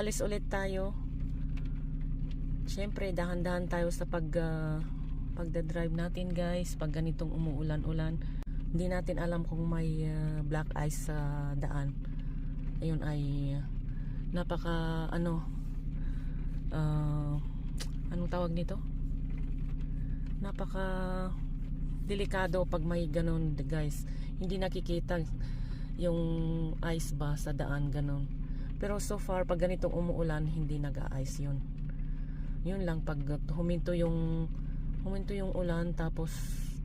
aalis ulit tayo. Siyempre, dahan-dahan tayo sa pagdadrive natin guys. Pag ganitong umuulan-ulan, hindi natin alam kung may black ice sa daan. Ayun ay napaka anong tawag nito? Napaka delikado pag may ganun guys. Hindi nakikita yung ice ba sa daan, ganun. Pero so far pag ganitong umuulan, hindi nag-a-ice yun. Yun lang pag huminto yung ulan tapos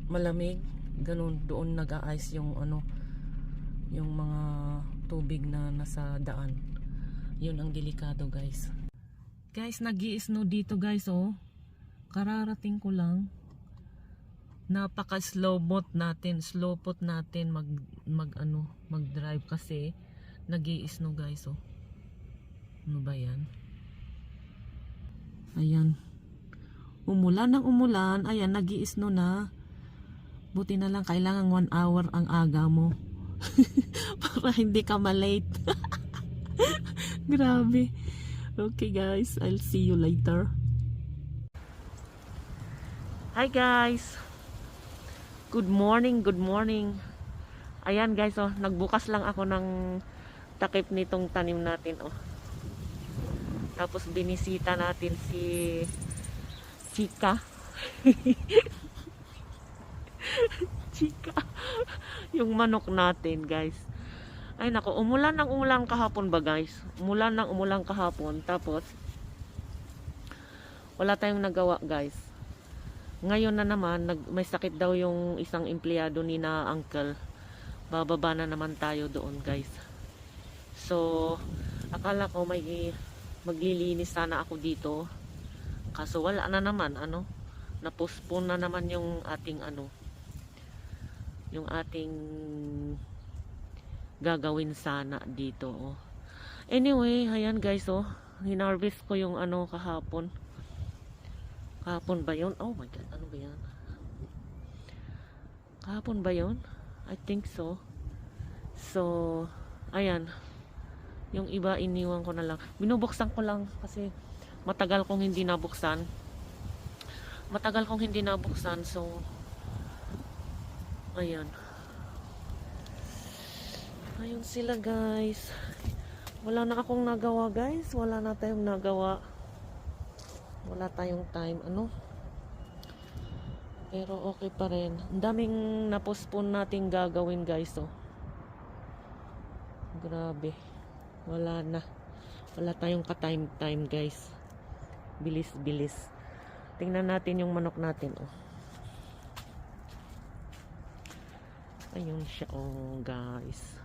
malamig, ganun, doon nag-a-ice yung yung mga tubig na nasa daan. Yun ang delikado guys. Guys, nag-i-snow dito guys, oh. Kararating ko lang. Napaka slow pot natin mag-drive kasi nag-i-snow guys, oh. Ano ba yan? Ayan. Umulan ng umulan. Ayan, nag-i-snow na. Buti na lang kailangan 1 hour ang aga mo. Para hindi ka malate. Grabe. Okay guys, I'll see you later. Hi guys. Good morning, good morning. Ayan guys, oh, nagbukas lang ako ng takip nitong tanim natin, oh. Tapos binisita natin si Chika. Chika. Yung manok natin, guys. Ay nako, umulan ng umulan kahapon ba, guys? Umulan ng umulan kahapon. Tapos wala tayong nagawa, guys. Ngayon na naman, may sakit daw yung isang empleyado ni na uncle. Bababa na naman tayo doon, guys. So, akala ko may maglilinis sana ako dito. Kaso wala na naman, na-postpone na naman yung ating yung ating gagawin sana dito, oh. Anyway, ayan guys, oh. Hinarvest ko yung kahapon. Kahapon ba yun? Oh my god, ano ba yan? Kahapon ba yun? I think so. So, ayan. Yung iba iniwan ko na lang. Binubuksan ko lang kasi matagal kong hindi nabuksan. So, ayan. Ayun sila guys. Wala na akong nagawa guys. Wala na tayong nagawa. Wala tayong time. Pero okay pa rin. Ang daming na-postpone natin gagawin guys, oh. Grabe. Wala na. Wala tayong ka-time guys. Bilis. Tingnan natin yung manok natin, oh. Ayun siya, oh guys.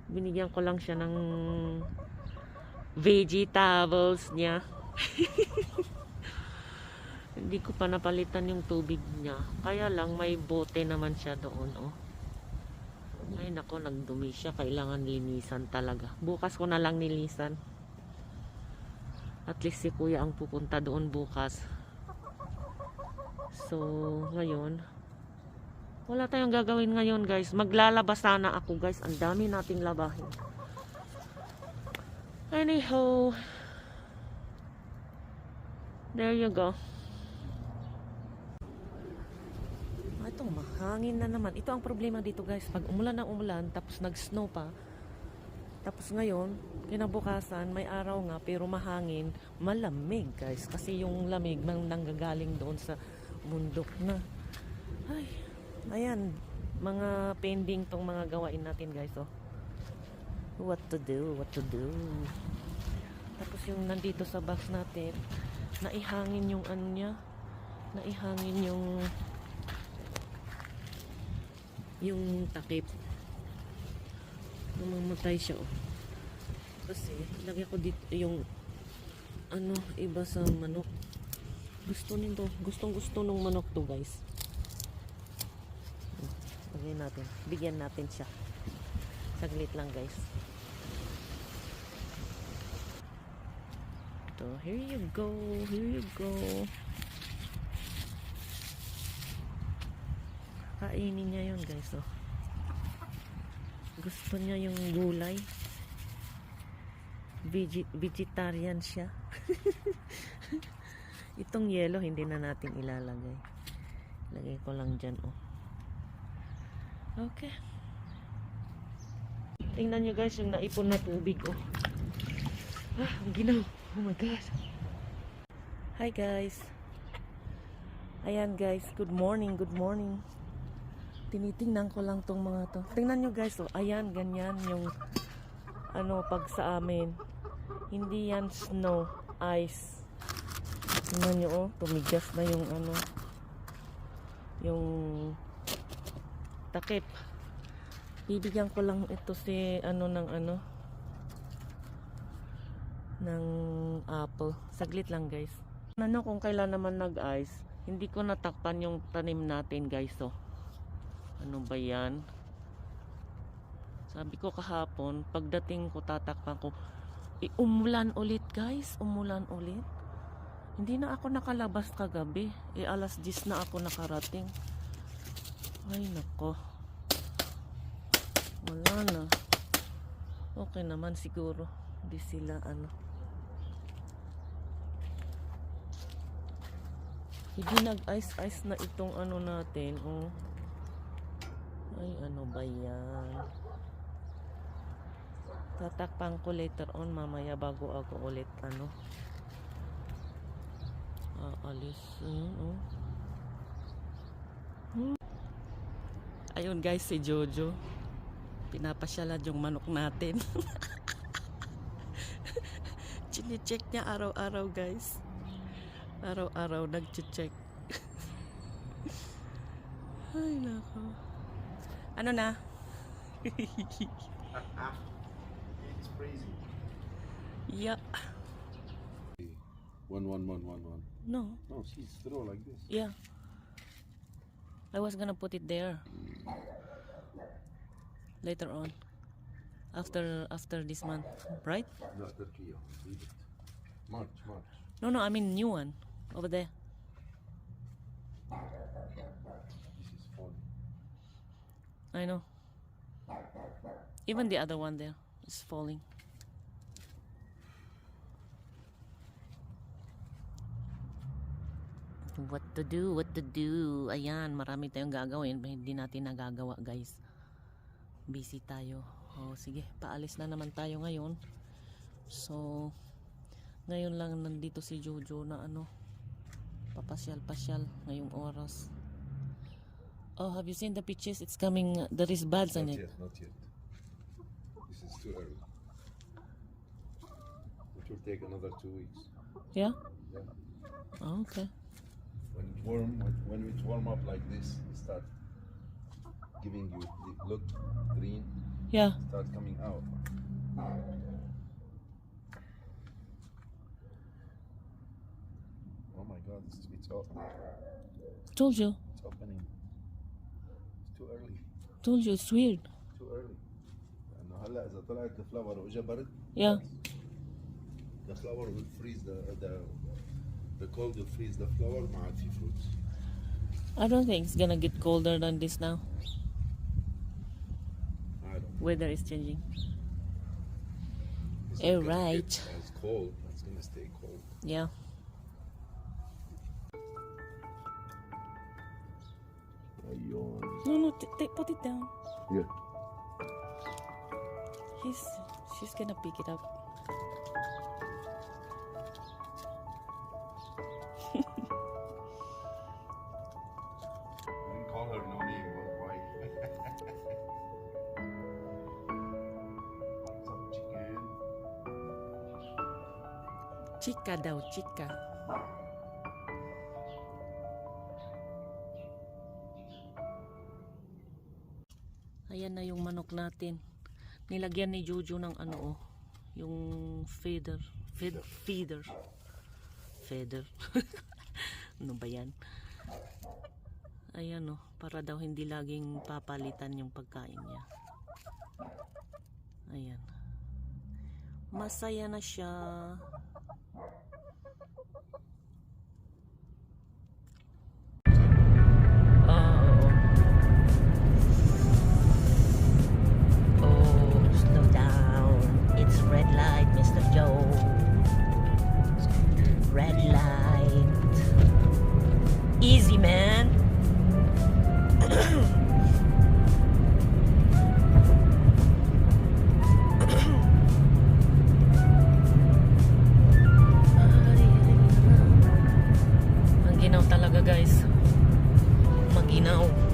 Binigyan ko lang siya ng vegetables niya. Hindi ko pa napalitan yung tubig niya. Kaya lang may bote naman siya doon, oh. Ay nako, nagdumi siya. Kailangan linisan talaga. Bukas ko na lang nilisan. At least si kuya ang pupunta doon bukas. So, ngayon, wala tayong gagawin ngayon guys. Maglalaba sana ako guys. Ang dami nating labahin. Anyhow, there you go. Ito, mahangin na naman. Ito ang problema dito guys. Pag umulan ng umulan, tapos nag-snow pa. Tapos ngayon, kinabukasan, may araw nga, pero mahangin, malamig guys. Kasi yung lamig nanggagaling doon sa bundok na. Ay, ayan. Mga pending tong mga gawain natin guys, oh. What to do. Tapos yung nandito sa box natin, naihangin yung niya. Naihangin yung takip. Namamatay siya, oh. Kasi lagyan ko dito yung iba sa manok. Gustong nung manok to guys. Lagyan natin, bigyan natin siya. Saglit lang guys. So here you go. Kainin niya yun guys, oh. Gusto niya yung gulay. vegetarian siya. Itong yellow hindi na natin ilalagay. Lagay ko lang dyan, oh. Okay. Tingnan nyo guys yung naipon na tubig, oh. Ang ginaw. Oh my God. Hi guys. Ayan guys, good morning, good morning. Tinitingnan ko lang tong mga to. Tingnan nyo guys, oh. Ayan, ganyan yung pag sa amin. Hindi yan snow, ice. Tingnan nyo, oh. Tumigas na yung yung takip. Bibigyan ko lang ito si ng apple. Saglit lang guys. Kung kailan naman nag-ice, hindi ko natakpan yung tanim natin guys, oh. Ano ba yan? Sabi ko kahapon, pagdating ko tatakpan ko, umulan ulit guys, umulan ulit. Hindi na ako nakalabas kagabi. Alas 10 na ako nakarating. Ay nako. Wala na. Okay naman siguro. Hindi sila Hindi nag-ice na itong natin. Oh. Ay, ano ba yan? Tatakpan ko later on mamaya bago ako ulit alis. Oh. Ayun guys, si Jojo. Pinapasyalan yung manok natin. Chine-check niya araw-araw guys. Araw-araw nag-check. Ay nako. Ano na? It's freezing. Yeah. 1 1 1 1 1. No. No, she's throw like this. Yeah. I was gonna put it there. Later on. After this month, right? No, Turkey. Leave it. March. No, I mean new one over there. This is fall. I know. Even the other one there is falling. What to do? Ayan, marami tayong gagawin. Hindi natin nagagawa guys. Busy tayo. Sige, paalis na naman tayo ngayon. So, ngayon lang nandito si Jojo na papasyal ngayong oras. Oh, have you seen the pictures? It's coming, there is buds on it. Not yet. This is too early. It will take another 2 weeks. Yeah? Yeah. Oh, okay. When it warm up like this, it start giving you look green. Yeah. Start coming out. Oh my God, it's up. Told you. It's opening. It's too early. Told you, it's weird. Too early. لأنه هلا إذا طلعت الفلاور وإجا برد. Yeah. The flower will freeze the cold will freeze the flower مع في fruits. I don't think it's gonna get colder than this now. I don't know. Weather is changing. It's Eh, not gonna right. get as cold. It's gonna stay cold. Yeah. No, put it down. Yeah. She's gonna pick it up. I didn't call her no name, but why? Some chicken. Chika daw, chika. Ayan na yung manok natin. Nilagyan ni Jojo ng yung feeder. Ano ba yan? Ayan para daw hindi laging papalitan yung pagkain niya. Ayan. Masaya na siya. Slow down. It's red light, Mr. Joe. malinaw.